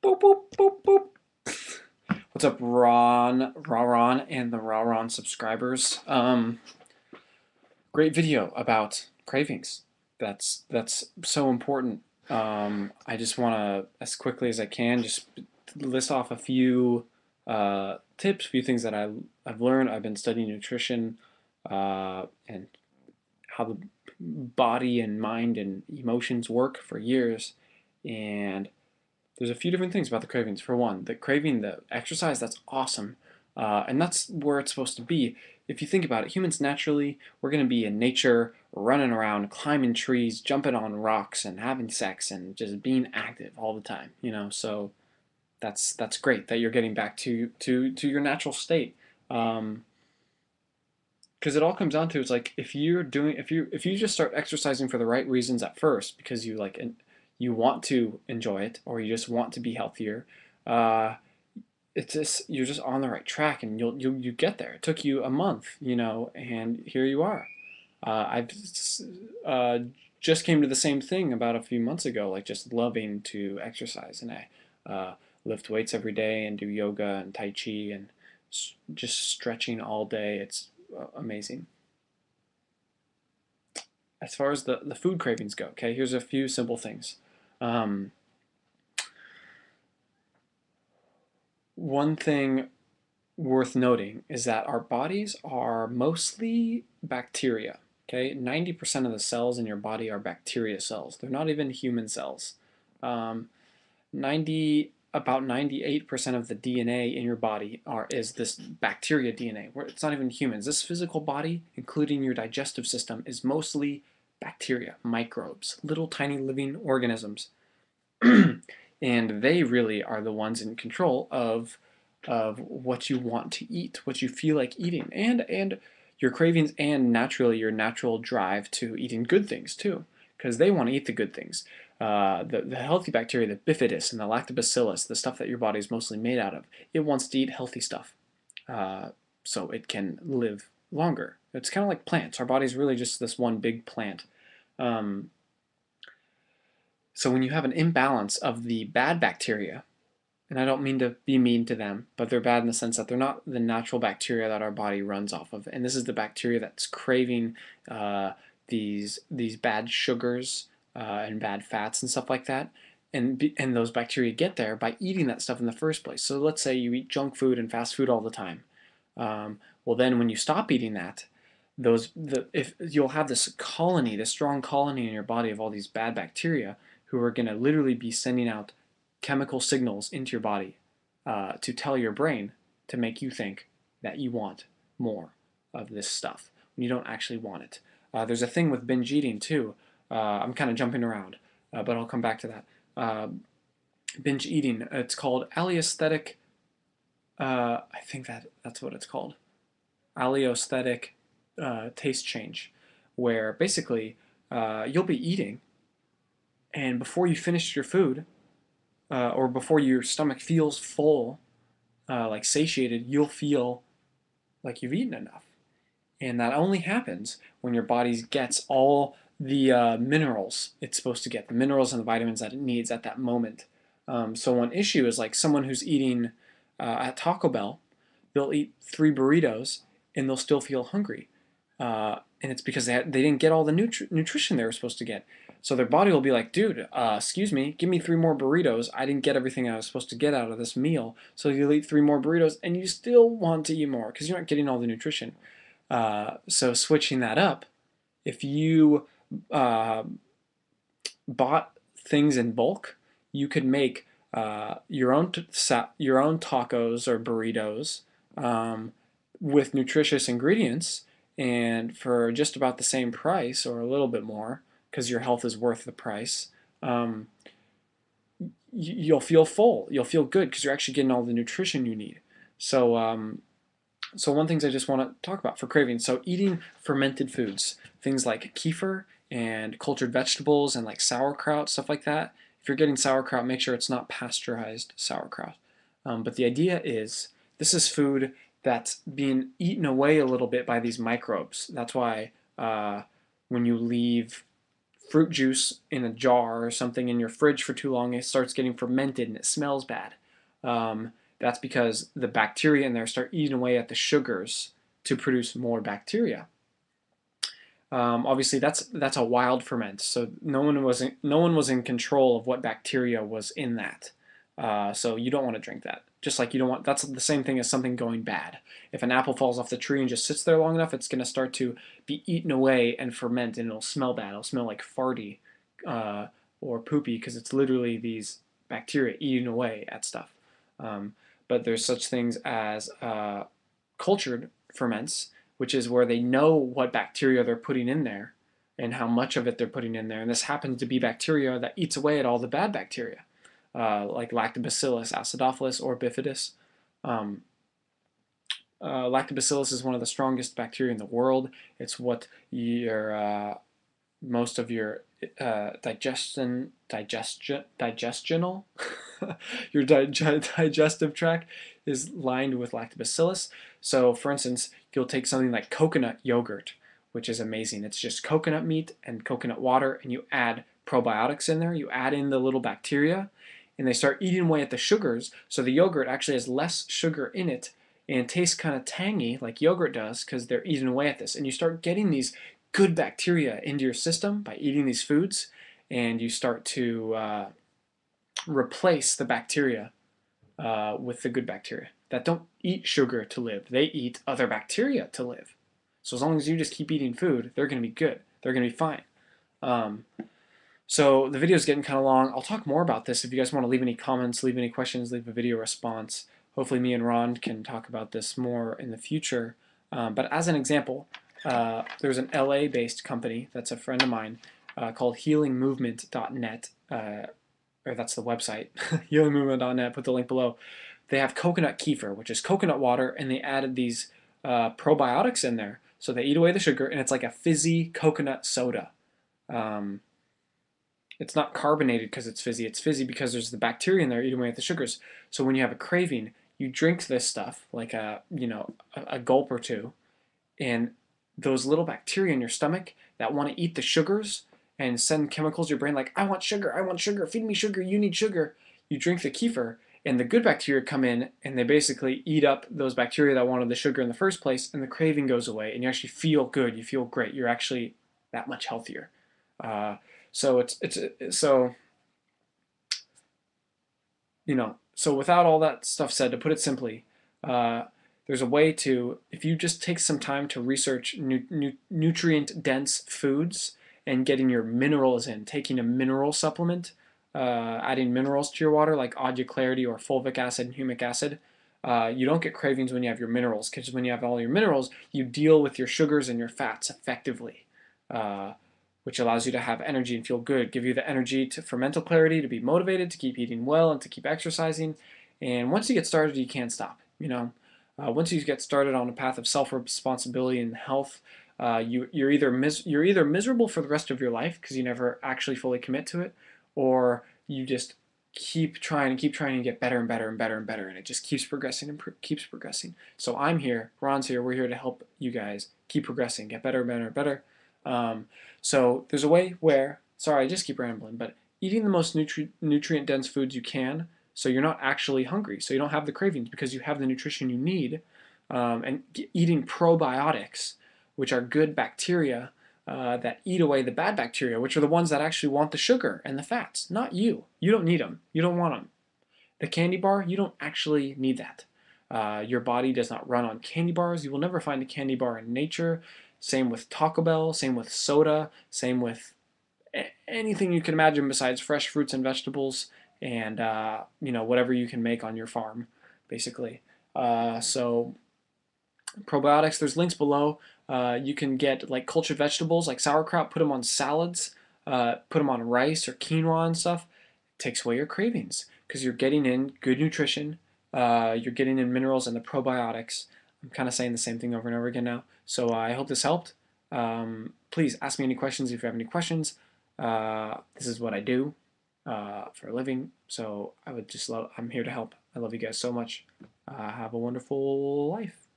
Boop, boop, boop, boop. What's up, Ron, and the Ron subscribers? Great video about cravings. That's so important. I just want to, as quickly as I can, just list off a few tips, a few things that I've learned. I've been studying nutrition and how the body and mind and emotions work for years, and there's a few different things about the cravings. For one, the craving, the exercise, that's awesome. And that's where it's supposed to be. If you think about it, humans naturally, we're going to be in nature, running around, climbing trees, jumping on rocks, and having sex, and just being active all the time. So that's great that you're getting back to your natural state. Um, because it all comes down to, it's like, if you just start exercising for the right reasons at first, because you want to enjoy it, or you just want to be healthier, uh, it's just, you're just on the right track, and you get there. It took you a month, and here you are. I've uh, just came to the same thing about a few months ago, like just loving to exercise, and I lift weights every day and do yoga and tai chi and just stretching all day. It's amazing. As far as the food cravings go, okay, here's a few simple things. Um, One thing worth noting is that our bodies are mostly bacteria. Okay, 90% of the cells in your body are bacteria cells. They're not even human cells. Um, 90 About 98% of the DNA in your body is this bacteria DNA. Where it's not even humans. This physical body, including your digestive system, is mostly bacteria, microbes, little tiny living organisms. And they really are the ones in control of what you want to eat, what you feel like eating, and your cravings, and naturally your natural drive to eating good things too, because they want to eat the good things. The healthy bacteria, the bifidus and the lactobacillus, the stuff that your body is mostly made out of, it wants to eat healthy stuff, uh, so it can live longer. It's kind of like plants. Our body's really just this one big plant. Um, so when you have an imbalance of the bad bacteria, and I don't mean to be mean to them, but they're bad in the sense that they're not the natural bacteria that our body runs off of, and this is the bacteria that's craving these bad sugars and bad fats and stuff like that, and those bacteria get there by eating that stuff in the first place. So let's say you eat junk food and fast food all the time. Well, then when you stop eating that, if you'll have this colony, this strong colony in your body of all these bad bacteria who are going to literally be sending out chemical signals into your body to tell your brain to make you think that you want more of this stuff when you don't actually want it. There's a thing with binge eating too. I'm kind of jumping around, but I'll come back to that. Binge eating, it's called alloesthetic. I think that's what it's called. Alloesthetic taste change, where basically you'll be eating, and before you finish your food, or before your stomach feels full, like satiated, you'll feel like you've eaten enough. And that only happens when your body gets all the minerals it's supposed to get, the minerals and the vitamins that it needs at that moment. So one issue is like someone who's eating at Taco Bell, they'll eat 3 burritos and they'll still feel hungry. And it's because they didn't get all the nutrition they were supposed to get. So their body will be like, dude, excuse me, give me 3 more burritos. I didn't get everything I was supposed to get out of this meal. So you'll eat 3 more burritos and you still want to eat more because you're not getting all the nutrition. So switching that up, if you uh, bought things in bulk, you could make your own tacos or burritos with nutritious ingredients, and for just about the same price or a little bit more, because your health is worth the price. Um, you'll feel full. You'll feel good because you're actually getting all the nutrition you need. So one things I just want to talk about for cravings. So eating fermented foods, things like kefir and cultured vegetables and like sauerkraut, stuff like that. If you're getting sauerkraut, make sure it's not pasteurized sauerkraut. But the idea is this is food that's being eaten away a little bit by these microbes. That's why when you leave fruit juice in a jar or something in your fridge for too long, it starts getting fermented and it smells bad. That's because the bacteria in there start eating away at the sugars to produce more bacteria. Obviously, that's a wild ferment, so no one was in control of what bacteria was in that. So you don't want to drink that. Just like you don't want, that's the same thing as something going bad. If an apple falls off the tree and just sits there long enough, it's going to start to be eaten away and ferment, and it'll smell bad. It'll smell like farty or poopy because it's literally these bacteria eating away at stuff. But there's such things as cultured ferments, which is where they know what bacteria they're putting in there and how much of it they're putting in there. And this happens to be bacteria that eats away at all the bad bacteria, like Lactobacillus acidophilus or bifidus. Lactobacillus is one of the strongest bacteria in the world. It's what most of your digestional your digestive tract is lined with lactobacillus. So for instance, you'll take something like coconut yogurt, which is amazing. It's just coconut meat and coconut water, and you add probiotics in there. You add in the little bacteria, and they start eating away at the sugars. So the yogurt actually has less sugar in it and tastes kind of tangy like yogurt does because they're eating away at this. And you start getting these good bacteria into your system by eating these foods, and you start to replace the bacteria with the good bacteria that don't eat sugar to live. They eat other bacteria to live. So as long as you just keep eating food, they're going to be good. They're going to be fine. So the video is getting kind of long. I'll talk more about this if you guys want to leave any comments, leave any questions, leave a video response. Hopefully me and Ron can talk about this more in the future. But as an example, there's an LA-based company that's a friend of mine called healingmovement.net, or that's the website, healingmovement.net, put the link below. They have coconut kefir, which is coconut water, and they added these probiotics in there. So they eat away the sugar, and it's like a fizzy coconut soda. It's not carbonated because it's fizzy because there's the bacteria in there eating away at the sugars. So when you have a craving, you drink this stuff, like a gulp or two, and those little bacteria in your stomach that want to eat the sugars and send chemicals to your brain like, I want sugar, feed me sugar, you need sugar. You drink the kefir, and the good bacteria come in, and they basically eat up those bacteria that wanted the sugar in the first place, and the craving goes away, and you actually feel good, you feel great, you're actually that much healthier. So without all that stuff said, to put it simply, there's a way to, if you just take some time to research nutrient-dense foods and getting your minerals in, taking a mineral supplement, adding minerals to your water like Adya Clarity or fulvic acid and humic acid, you don't get cravings when you have your minerals, because when you have all your minerals, you deal with your sugars and your fats effectively, which allows you to have energy and feel good, give you the energy for mental clarity, to be motivated, to keep eating well, and to keep exercising. And once you get started, you can't stop. Once you get started on a path of self-responsibility and health, you're either miserable for the rest of your life because you never actually fully commit to it, or you just keep trying and get better and better and better and better, and it just keeps progressing and keeps progressing. So I'm here, Ron's here, we're here to help you guys keep progressing, get better and better and better. So there's a way where, sorry, I just keep rambling, but eating the most nutrient-dense foods you can, so you're not actually hungry, so you don't have the cravings because you have the nutrition you need, and eating probiotics, which are good bacteria that eat away the bad bacteria, which are the ones that actually want the sugar and the fats, not you. You don't need them. You don't want them. The candy bar, you don't actually need that. Your body does not run on candy bars. You will never find a candy bar in nature. Same with Taco Bell, same with soda, same with anything you can imagine besides fresh fruits and vegetables and whatever you can make on your farm, basically. So probiotics, there's links below. You can get like cultured vegetables like sauerkraut, put them on salads, put them on rice or quinoa and stuff. It takes away your cravings because you're getting in good nutrition, you're getting in minerals and the probiotics. I'm kind of saying the same thing over and over again now. So I hope this helped. Please ask me any questions if you have any questions. This is what I do for a living, so I'm here to help. I love you guys so much. Have a wonderful life.